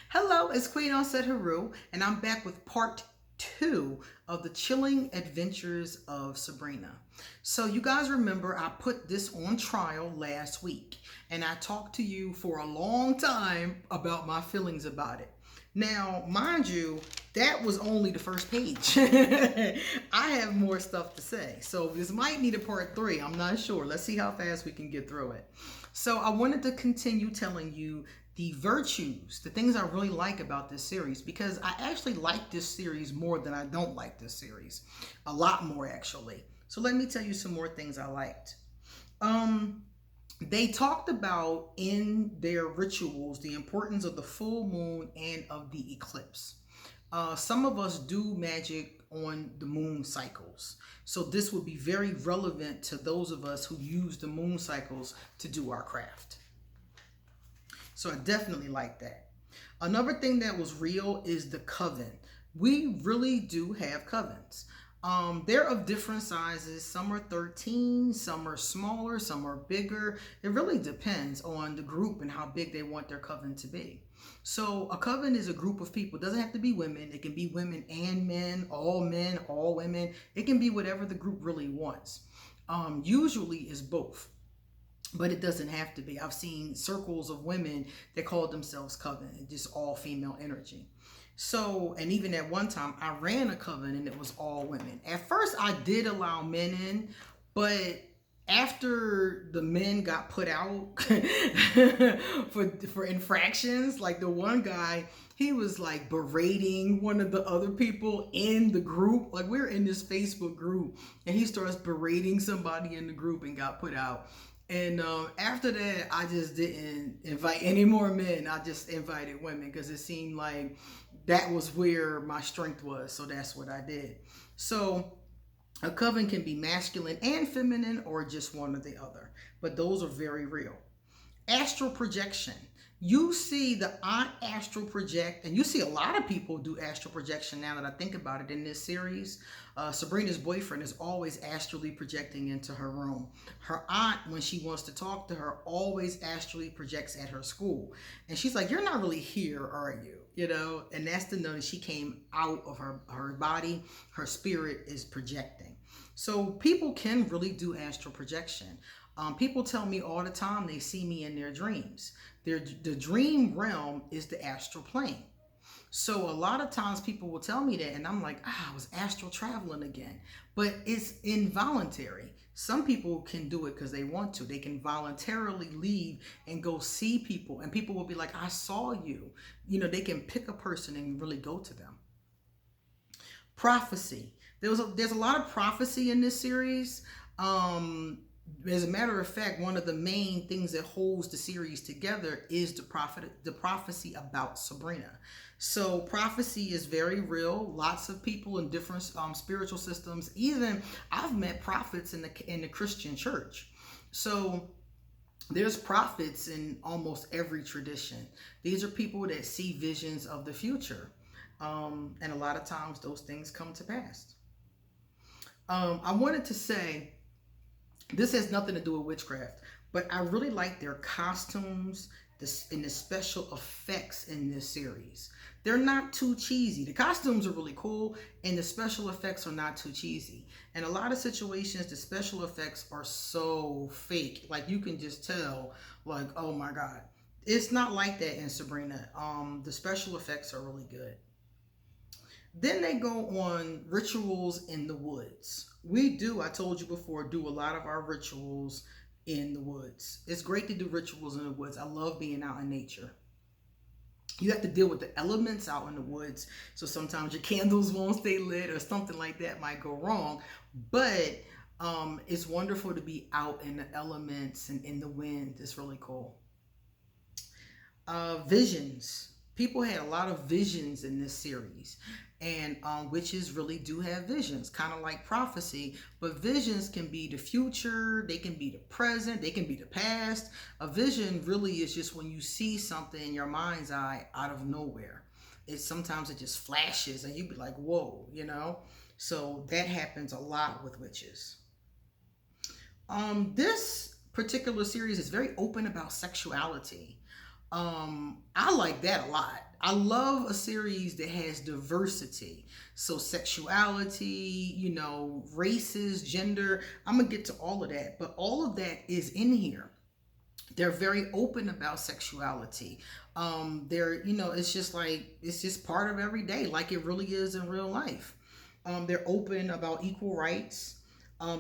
Hello, it's Queen Auset-Heru, and I'm back with part two of the chilling adventures of Sabrina. So, you guys remember I put this on trial last week, and I talked to you for a long time about my feelings about it. Now, mind you, that was only the first page. I have more stuff to say. So, this might need a part three. I'm not sure. Let's see how fast we can get through it. So, I wanted to continue telling you the virtues, the things I really like about this series, because I actually like this series more than I don't like this series. A lot more, actually. So, let me tell you some more things I liked. They talked about in their rituals the importance of the full moon and of the eclipse. Some of us do magic on the moon cycles. So this would be very relevant to those of us who use the moon cycles to do our craft. So I definitely like that. Another thing that was real is the coven. We really do have covens. They're of different sizes. Some are 13, some are smaller, some are bigger. It really depends on the group and how big they want their coven to be. So a coven is a group of people. It doesn't have to be women. It can be women and men, all women. It can be whatever the group really wants. Usually is both, but it doesn't have to be. I've seen circles of women that call themselves coven, just all female energy. So, and even at one time, I ran a coven and it was all women. At first, I did allow men in, but after the men got put out for infractions, like the one guy, he was like berating one of the other people in the group. Like we're in this Facebook group, and he starts berating somebody in the group and got put out. And after that, I just didn't invite any more men. I just invited women because it seemed like that was where my strength was. So that's what I did. So a coven can be masculine and feminine or just one or the other. But those are very real. Astral projection. You see the aunt astral project, and you see a lot of people do astral projection now that I think about it in this series. Sabrina's boyfriend is always astrally projecting into her room. Her aunt, when she wants to talk to her, always astrally projects at her school. And she's like, "You're not really here, are you?" You know, and that's to know that she came out of her body. Her spirit is projecting. So people can really do astral projection. People tell me all the time they see me in their dreams. The dream realm is the astral plane. So a lot of times people will tell me that, and I'm like, I was astral traveling again. But it's involuntary. Some people can do it because they want to. They can voluntarily leave and go see people, and people will be like, I saw you. You know, they can pick a person and really go to them. Prophecy. There's a lot of prophecy in this series. As a matter of fact, one of the main things that holds the series together is the prophecy about Sabrina. So prophecy is very real. Lots of people in different spiritual systems. Even I've met prophets in the Christian church. So there's prophets in almost every tradition. These are people that see visions of the future. And a lot of times those things come to pass. I wanted to say, this has nothing to do with witchcraft, but I really like their costumes and the special effects in this series. They're not too cheesy. The costumes are really cool, and the special effects are not too cheesy. In a lot of situations, the special effects are so fake. Like you can just tell, like, oh my God. It's not like that in Sabrina. The special effects are really good. Then they go on rituals in the woods. We do, I told you before, do a lot of our rituals in the woods. It's great to do rituals in the woods. I love being out in nature. You have to deal with the elements out in the woods. So sometimes your candles won't stay lit or something like that might go wrong. But it's wonderful to be out in the elements and in the wind. It's really cool. Visions. People had a lot of visions in this series, and witches really do have visions, kind of like prophecy, but visions can be the future, they can be the present, they can be the past. A vision really is just when you see something in your mind's eye out of nowhere. Sometimes it just flashes and you be like, whoa, you know? So that happens a lot with witches. This particular series is very open about sexuality. I like that a lot. I love a series that has diversity. So sexuality, races, gender. I'm gonna get to all of that, but all of that is in here. They're very open about sexuality. It's just like it's just part of every day, like it really is in real life. They're open about equal rights.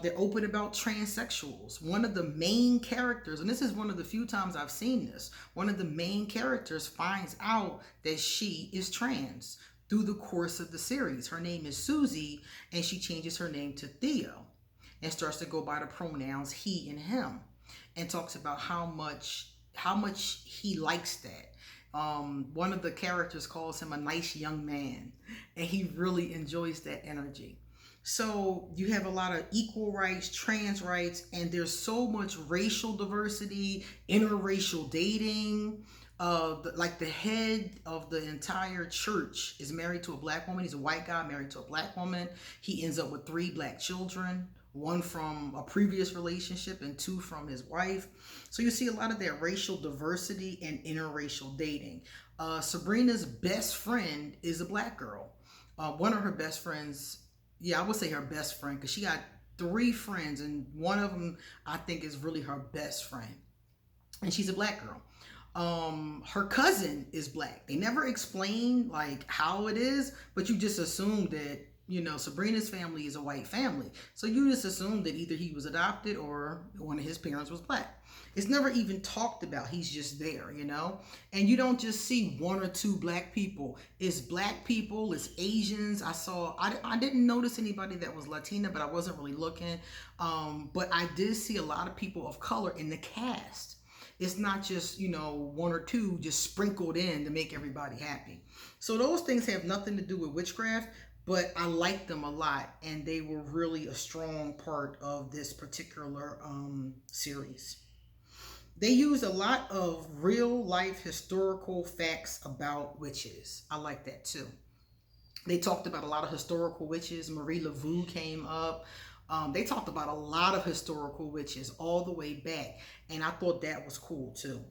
They're open about transsexuals. One of the main characters, and this is one of the few times I've seen this, one of the main characters finds out that she is trans through the course of the series. Her name is Susie, and she changes her name to Theo and starts to go by the pronouns he and him, and talks about how much he likes that. One of the characters calls him a nice young man, and he really enjoys that energy. So you have a lot of equal rights, trans rights, and there's so much racial diversity, interracial dating. Like the head of the entire church is married to a black woman. He's a white guy married to a black woman. He ends up with 3 black children, one from a previous relationship and 2 from his wife. So you see a lot of that racial diversity and interracial dating. Sabrina's best friend is a black girl. One of her best friends, yeah, I would say her best friend, because she got 3 friends, and one of them I think is really her best friend, and she's a black girl. Her cousin is black. They never explain like how it is, but you just assume that Sabrina's family is a white family. So you just assume that either he was adopted or one of his parents was black. It's never even talked about. He's just there, And you don't just see 1 or 2 black people. It's black people, it's Asians. I didn't notice anybody that was Latina, but I wasn't really looking. But I did see a lot of people of color in the cast. It's not just, 1 or 2 just sprinkled in to make everybody happy. So those things have nothing to do with witchcraft, but I liked them a lot, and they were really a strong part of this particular series. They used a lot of real life historical facts about witches. I like that too. They talked about a lot of historical witches. Marie Laveau came up. They talked about a lot of historical witches all the way back, and I thought that was cool too.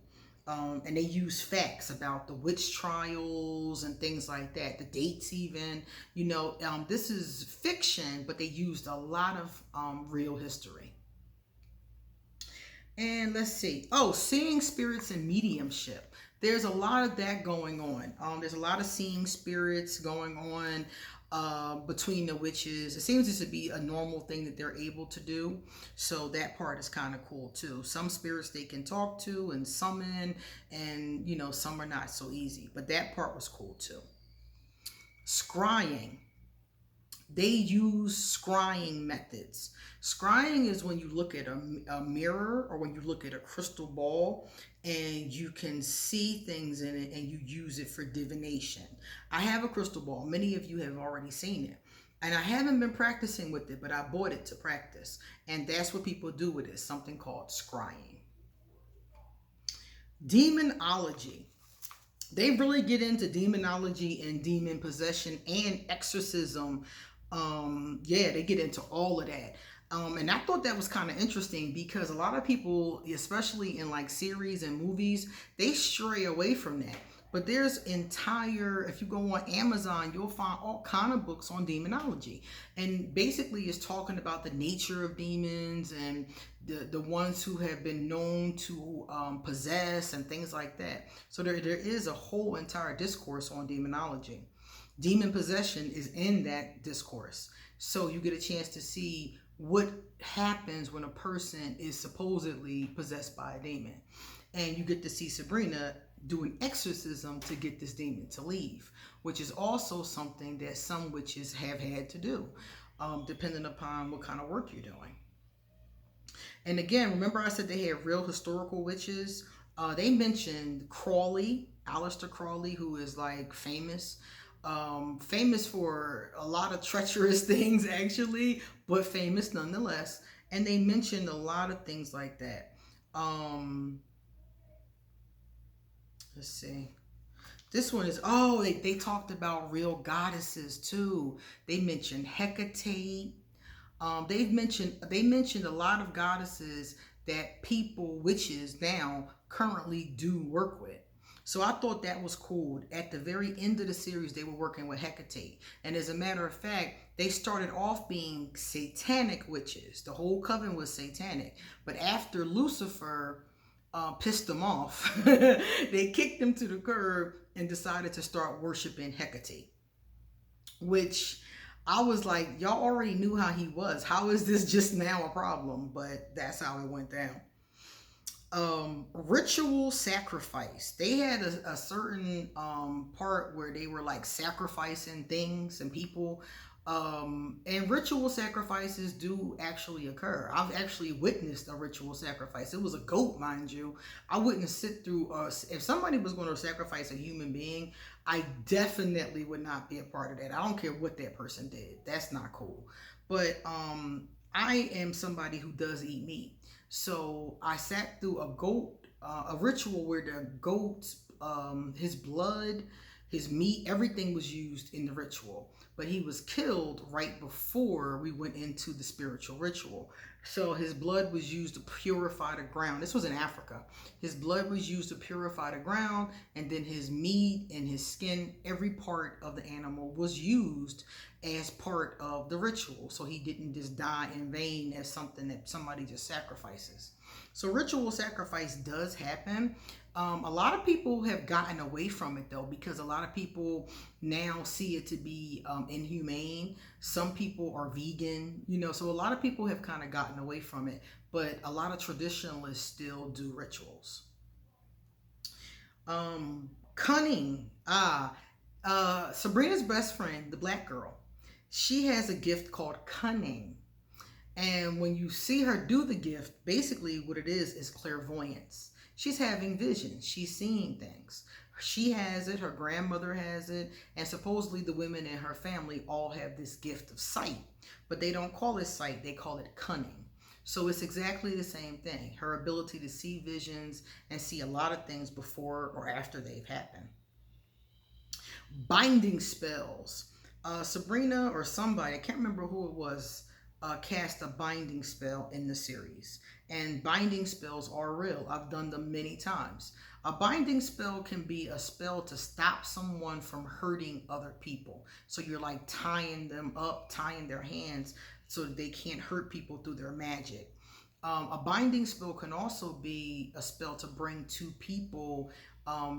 And they use facts about the witch trials and things like that, the dates even. This is fiction, but they used a lot of real history. And let's see. Oh, seeing spirits and mediumship. There's a lot of that going on. There's a lot of seeing spirits going on between the witches. It seems to be a normal thing that they're able to do. So that part is kind of cool too. Some spirits they can talk to and summon, and some are not so easy. But that part was cool too. Scrying. They use scrying methods. Scrying is when you look at a mirror, or when you look at a crystal ball, and you can see things in it, and you use it for divination. I have a crystal ball. Many of you have already seen it. And I haven't been practicing with it, but I bought it to practice. And that's what people do with it, something called scrying. Demonology. They really get into demonology and demon possession and exorcism. They get into all of that. And I thought that was kind of interesting, because a lot of people, especially in like series and movies, they stray away from that. But there's if you go on Amazon, you'll find all kind of books on demonology. And basically it's talking about the nature of demons, and the ones who have been known to possess and things like that. So there is a whole entire discourse on demonology. Demon possession is in that discourse. So you get a chance to see what happens when a person is supposedly possessed by a demon. And you get to see Sabrina do an exorcism to get this demon to leave, which is also something that some witches have had to do, depending upon what kind of work you're doing. And again, remember I said they had real historical witches? They mentioned Crawley, Aleister Crowley, who is like famous for a lot of treacherous things actually, but famous nonetheless. And they mentioned a lot of things like that. Let's see. This one is, they talked about real goddesses too. They mentioned Hecate. They mentioned a lot of goddesses that people, witches now, currently do work with. So I thought that was cool. At the very end of the series, they were working with Hecate. And as a matter of fact, they started off being satanic witches. The whole coven was satanic. But after Lucifer pissed them off, they kicked them to the curb and decided to start worshiping Hecate. Which I was like, y'all already knew how he was. How is this just now a problem? But that's how it went down. Ritual sacrifice. They had a certain part where they were like sacrificing things and people. And ritual sacrifices do actually occur. I've actually witnessed a ritual sacrifice. It was a goat, mind you. I wouldn't sit through if somebody was going to sacrifice a human being, I definitely would not be a part of that. I don't care what that person did. That's not cool. But I am somebody who does eat meat. So I sat through a ritual where the goat, his blood, his meat, everything was used in the ritual. But he was killed right before we went into the spiritual ritual. So his blood was used to purify the ground. This was in Africa. His blood was used to purify the ground, and then his meat and his skin, every part of the animal was used as part of the ritual. So he didn't just die in vain as something that somebody just sacrifices. So ritual sacrifice does happen. A lot of people have gotten away from it though, because a lot of people now see it to be inhumane. Some people are vegan, so a lot of people have kind of gotten away from it, but a lot of traditionalists still do rituals. Cunning. Sabrina's best friend, the black girl, she has a gift called cunning. And when you see her do the gift, basically what it is clairvoyance. She's having visions. She's seeing things. She has it. Her grandmother has it. And supposedly the women in her family all have this gift of sight. But they don't call it sight. They call it cunning. So it's exactly the same thing. Her ability to see visions and see a lot of things before or after they've happened. Binding spells. Sabrina or somebody, I can't remember who it was, cast a binding spell in the series. And binding spells are real. I've done them many times. A binding spell can be a spell to stop someone from hurting other people. So you're like tying them up, tying their hands so that they can't hurt people through their magic. A binding spell can also be a spell to bring two people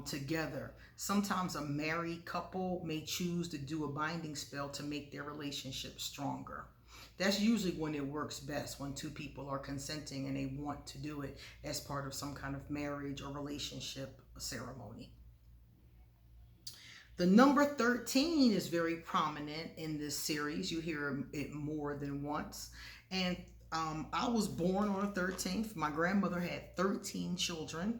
together. Sometimes a married couple may choose to do a binding spell to make their relationship stronger. That's usually when it works best, when two people are consenting and they want to do it as part of some kind of marriage or relationship ceremony. The number 13 is very prominent in this series. You hear it more than once. And I was born on the 13th. My grandmother had 13 children.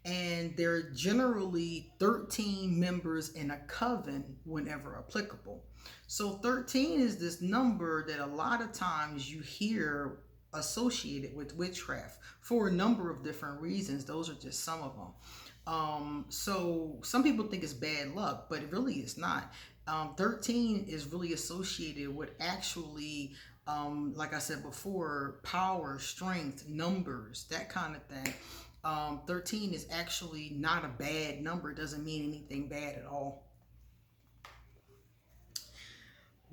And there are generally 13 members in a coven whenever applicable. So 13 is this number that a lot of times you hear associated with witchcraft for a number of different reasons. Those are just some of them. So some people think it's bad luck, but it really is not. 13 is really associated with actually, like I said before, power, strength, numbers, that kind of thing. 13 is actually not a bad number. It doesn't mean anything bad at all.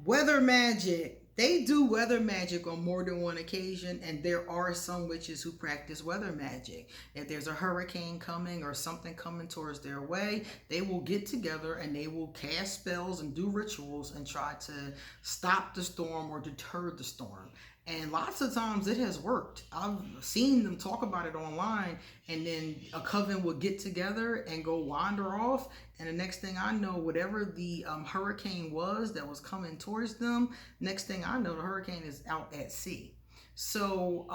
Weather magic. They do weather magic on more than one occasion, and there are some witches who practice weather magic. If there's a hurricane coming or something coming towards their way, they will get together and they will cast spells and do rituals and try to stop the storm or deter the storm. And lots of times it has worked. I've seen them talk about it online, and then a coven will get together and go wander off. And the next thing I know, whatever the hurricane was that was coming towards them, next thing I know, the hurricane is out at sea. So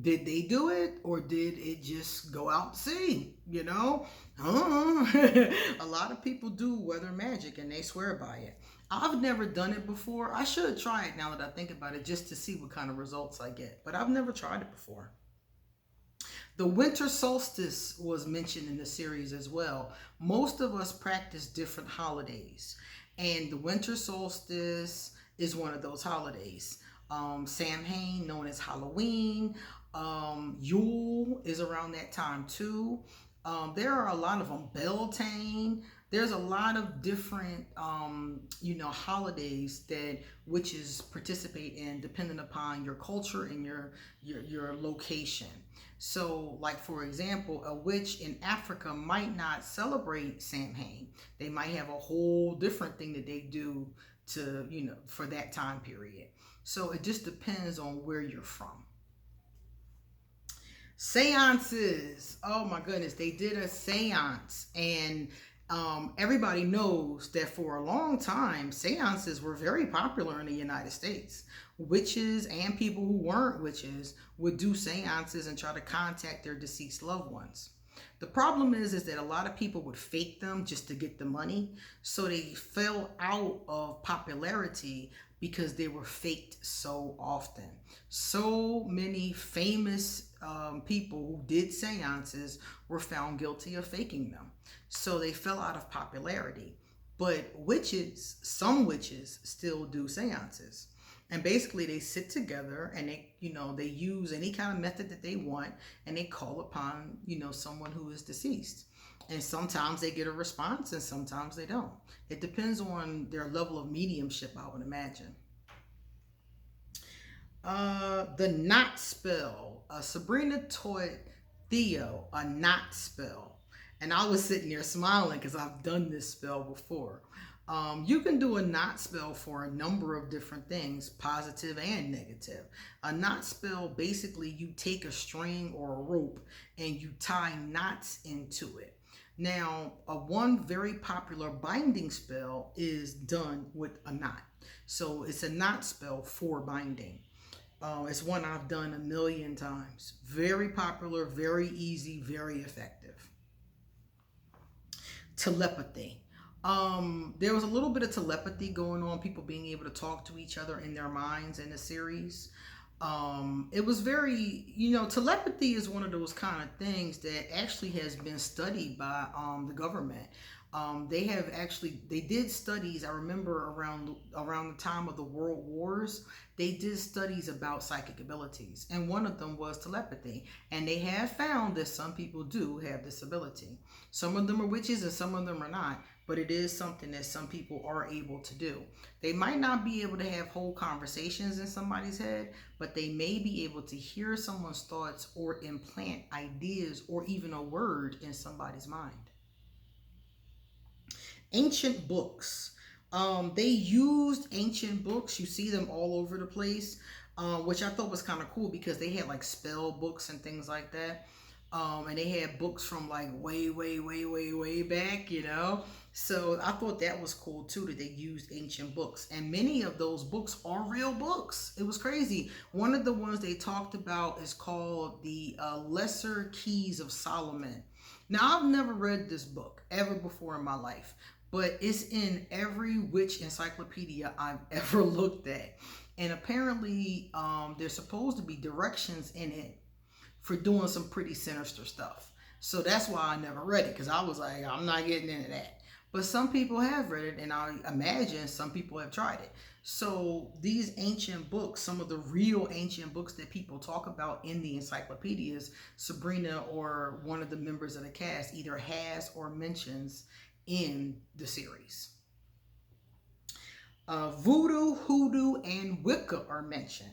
did they do it, or did it just go out to sea? A lot of people do weather magic and they swear by it. I've never done it before. I should try it now that I think about it, just to see what kind of results I get. But I've never tried it before. The winter solstice was mentioned in the series as well. Most of us practice different holidays, and the winter solstice is one of those holidays. Samhain, known as Halloween. Yule is around that time too. There are a lot of them. Beltane. There's a lot of different, holidays that witches participate in, depending upon your culture and your location. So, like for example, a witch in Africa might not celebrate Samhain. They might have a whole different thing that they do to, for that time period. So it just depends on where you're from. Seances. Oh my goodness, they did a seance, and everybody knows that for a long time, seances were very popular in the United States. Witches and people who weren't witches would do seances and try to contact their deceased loved ones. The problem is that a lot of people would fake them just to get the money, so they fell out of popularity because they were faked so often. So many famous people who did seances were found guilty of faking them. So they fell out of popularity. But witches, some witches still do seances. And basically they sit together and they use any kind of method that they want, and they call upon, someone who is deceased. And sometimes they get a response and sometimes they don't. It depends on their level of mediumship, I would imagine. The knot spell. Sabrina taught Theo a knot spell. And I was sitting there smiling because I've done this spell before. You can do a knot spell for a number of different things, positive and negative. A knot spell, basically you take a string or a rope and you tie knots into it. Now, one very popular binding spell is done with a knot. So it's a knot spell for binding. It's one I've done a million times. Very popular, very easy, very effective. Telepathy. There was a little bit of telepathy going on, people being able to talk to each other in their minds in the series. It was very, telepathy is one of those kind of things that actually has been studied by the government. They did studies. I remember around the time of the World Wars, they did studies about psychic abilities, and one of them was telepathy. And they have found that some people do have this ability. Some of them are witches and some of them are not, but it is something that some people are able to do. They might not be able to have whole conversations in somebody's head, but they may be able to hear someone's thoughts or implant ideas or even a word in somebody's mind. Ancient books. They used ancient books. You see them all over the place, which I thought was kind of cool because they had like spell books and things like that. And they had books from like way, way, way, way, way back, So I thought that was cool too, that they used ancient books. And many of those books are real books. It was crazy. One of the ones they talked about is called the Lesser Keys of Solomon. Now, I've never read this book ever before in my life, but it's in every witch encyclopedia I've ever looked at. And apparently, there's supposed to be directions in it for doing some pretty sinister stuff. So that's why I never read it, because I was like, I'm not getting into that. But some people have read it, and I imagine some people have tried it. So these ancient books, some of the real ancient books that people talk about in the encyclopedias, Sabrina or one of the members of the cast either has or mentions in the series. Voodoo, hoodoo, and Wicca are mentioned.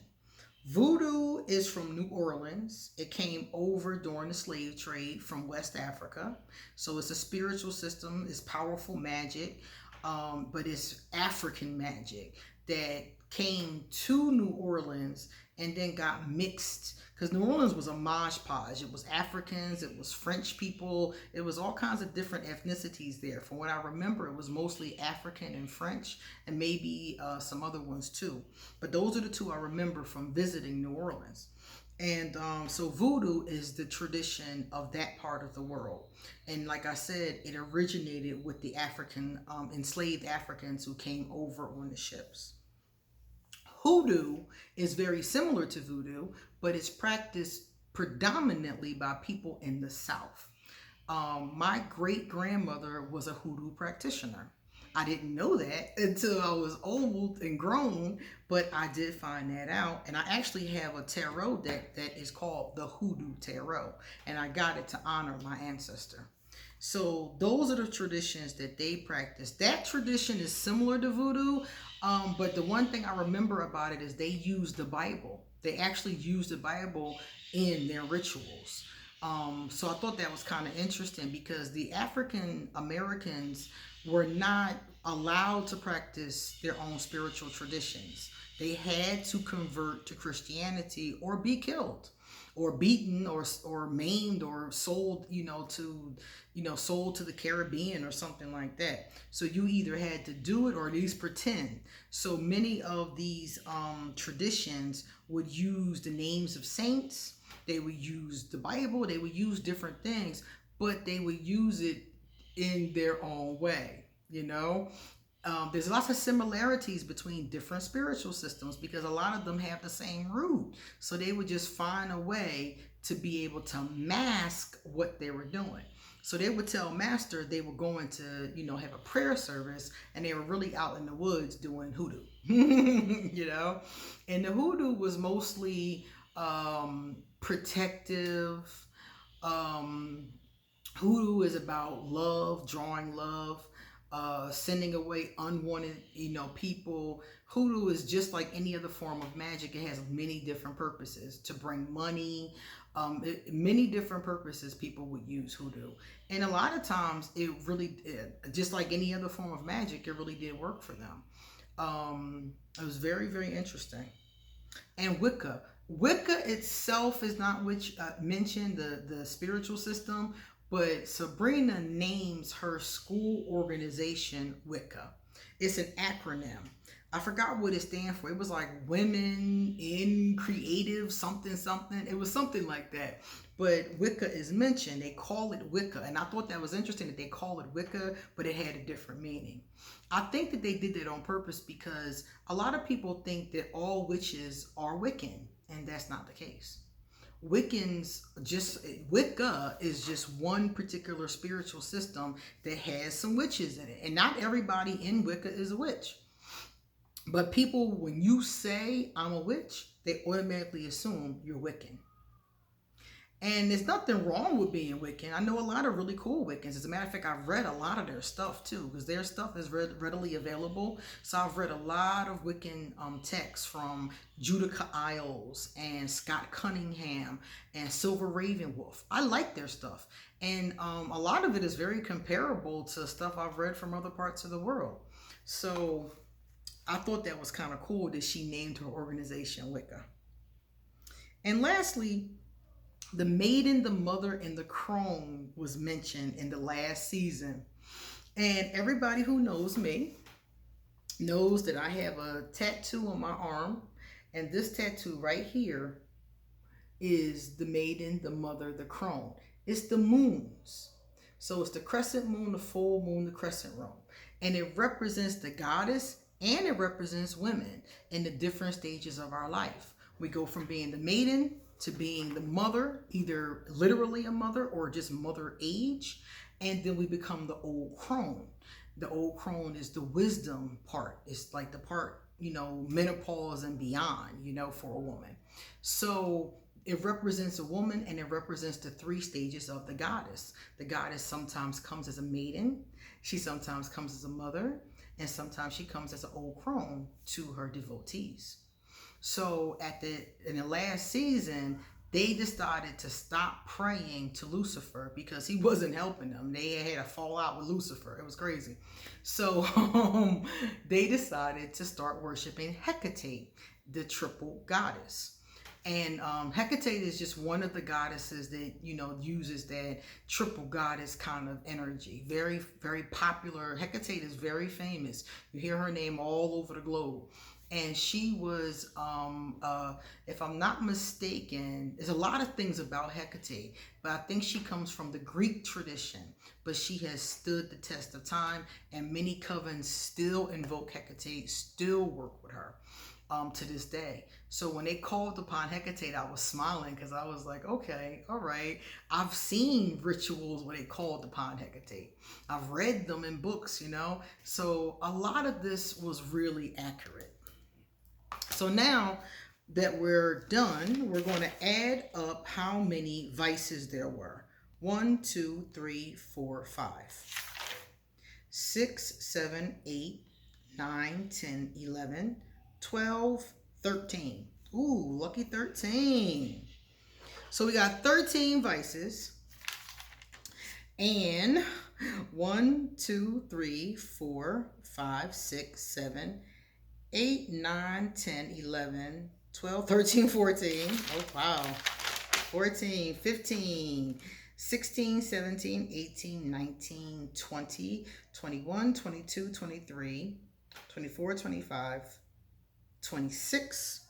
Voodoo is from New Orleans. It came over during the slave trade from West Africa. So it's a spiritual system. It's powerful magic, but it's African magic that came to New Orleans and then got mixed, because New Orleans was a mosh podge. It was Africans, it was French people, it was all kinds of different ethnicities there. From what I remember, it was mostly African and French, and maybe some other ones too. But those are the two I remember from visiting New Orleans. And so voodoo is the tradition of that part of the world. And like I said, it originated with the African, enslaved Africans who came over on the ships. Hoodoo is very similar to voodoo, but it's practiced predominantly by people in the South. My great grandmother was a hoodoo practitioner. I didn't know that until I was old and grown, but I did find that out. And I actually have a tarot deck that is called the Hoodoo Tarot, and I got it to honor my ancestor. So those are the traditions that they practice. That tradition is similar to voodoo, but the one thing I remember about it is they use the Bible. They actually use the Bible in their rituals. So I thought that was kind of interesting because the African Americans were not allowed to practice their own spiritual traditions. They had to convert to Christianity or be killed or beaten or maimed or sold, sold to the Caribbean or something like that. So you either had to do it or at least pretend. So many of these traditions would use the names of saints. They would use the Bible. They would use different things, but they would use it in their own way. There's lots of similarities between different spiritual systems because a lot of them have the same root. So they would just find a way to be able to mask what they were doing. So they would tell Master they were going to, have a prayer service, and they were really out in the woods doing hoodoo. And the hoodoo was mostly protective. Hoodoo is about love, drawing love, sending away unwanted, people. Hoodoo is just like any other form of magic. It has many different purposes to bring money. Many different purposes people would use hoodoo. And a lot of times it really, just like any other form of magic, it really did work for them. It was very, very interesting. And Wicca. Wicca itself is not mentioned, the spiritual system, but Sabrina names her school organization Wicca. It's an acronym. I forgot what it stands for. It was like Women in Creative something something. It was something like that. But Wicca is mentioned. They call it Wicca. And I thought that was interesting that they call it Wicca, but it had a different meaning. I think that they did that on purpose because a lot of people think that all witches are Wiccan, and that's not the case. Wicca is just one particular spiritual system that has some witches in it. And not everybody in Wicca is a witch. But people, when you say I'm a witch, they automatically assume you're Wiccan. And there's nothing wrong with being Wiccan. I know a lot of really cool Wiccans. As a matter of fact, I've read a lot of their stuff too, because their stuff is readily available. So I've read a lot of Wiccan texts from Judica Isles and Scott Cunningham and Silver Ravenwolf. I like their stuff. And a lot of it is very comparable to stuff I've read from other parts of the world. So I thought that was kind of cool that she named her organization Wicca. And lastly, the maiden, the mother, and the crone was mentioned in the last season. And everybody who knows me knows that I have a tattoo on my arm. And this tattoo right here is the maiden, the mother, the crone. It's the moons. So it's the crescent moon, the full moon, the crescent moon. And it represents the goddess and it represents women in the different stages of our life. We go from being the maiden to being the mother, either literally a mother or just mother age. And then we become the old crone. The old crone is the wisdom part. It's like the part, menopause and beyond, for a woman. So it represents a woman and it represents the three stages of the goddess. The goddess sometimes comes as a maiden. She sometimes comes as a mother. And sometimes she comes as an old crone to her devotees. So in the last season, they decided to stop praying to Lucifer because he wasn't helping them. They had a fallout with Lucifer. It was crazy. So they decided to start worshiping Hecate, the triple goddess. And Hecate is just one of the goddesses that, uses that triple goddess kind of energy. Very, very popular. Hecate is very famous. You hear her name all over the globe. And she was, if I'm not mistaken, there's a lot of things about Hecate, but I think she comes from the Greek tradition. But she has stood the test of time, and many covens still invoke Hecate, still work with her. to this day. So when they called upon Hecate, I was smiling because I was like, okay, all right. I've seen rituals where they called upon Hecate. I've read them in books, you know. So a lot of this was really accurate. So now that we're done, we're going to add up how many vices there were. 1, 2, 3, 4, 5. 6, 7, 8, 9, 10, 11, 12, 13. Ooh, lucky 13. So we got 13 vices. And 1, 2, 3, 4, 5, 6, 7, 8, 9, 10, 11, 12, 13, 14. Oh, wow. 14, 15, 16, 17, 18, 19, 20, 21, 22, 23, 24, 25, 26,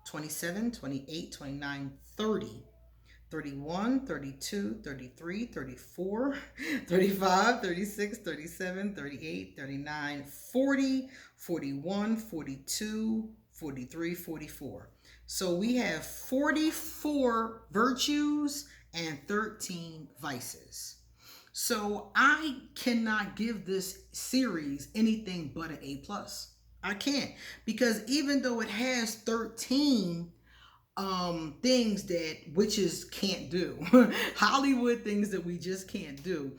27, 28, 29, 30. 31, 32, 33, 34, 35, 36, 37, 38, 39, 40, 41, 42, 43, 44. So we have 44 virtues and 13 vices. So I cannot give this series anything but an A+. I can't, because even though it has 13 things that witches can't do, Hollywood things that we just can't do,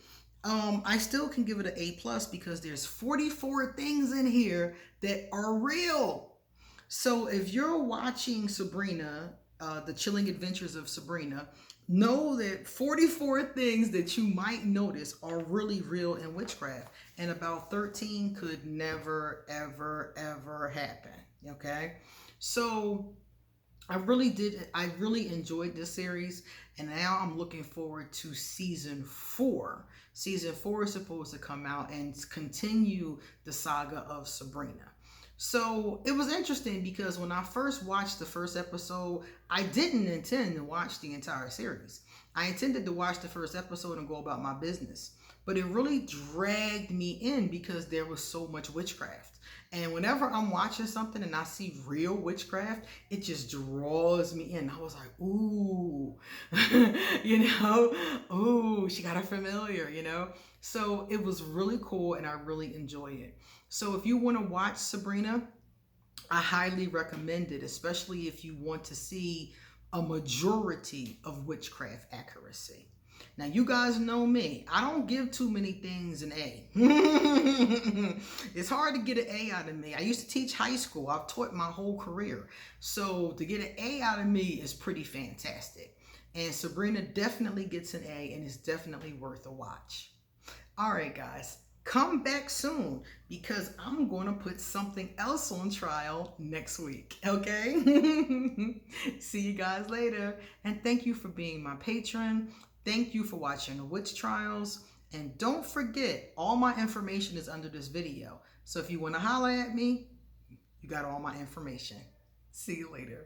I still can give it an A+ because there's 44 things in here that are real. So if you're watching Sabrina, The Chilling Adventures of Sabrina, know that 44 things that you might notice are really real in witchcraft, and about 13 could never, ever, ever happen. Okay, so I really enjoyed this series, and now I'm looking forward to season 4. Season 4 is supposed to come out and continue the saga of Sabrina. So it was interesting because when I first watched the first episode, I didn't intend to watch the entire series. I intended to watch the first episode and go about my business. But it really dragged me in because there was so much witchcraft. And whenever I'm watching something and I see real witchcraft, it just draws me in. I was like, ooh, ooh, she got a familiar, So it was really cool and I really enjoy it. So if you want to watch Sabrina, I highly recommend it, especially if you want to see a majority of witchcraft accuracy. Now, you guys know me. I don't give too many things an A. It's hard to get an A out of me. I used to teach high school. I've taught my whole career. So to get an A out of me is pretty fantastic. And Sabrina definitely gets an A, and it's definitely worth a watch. All right, guys. Come back soon because I'm going to put something else on trial next week, okay? See you guys later. And thank you for being my patron. Thank you for watching the Witch Trials. And don't forget, all my information is under this video. So if you want to holler at me, you got all my information. See you later.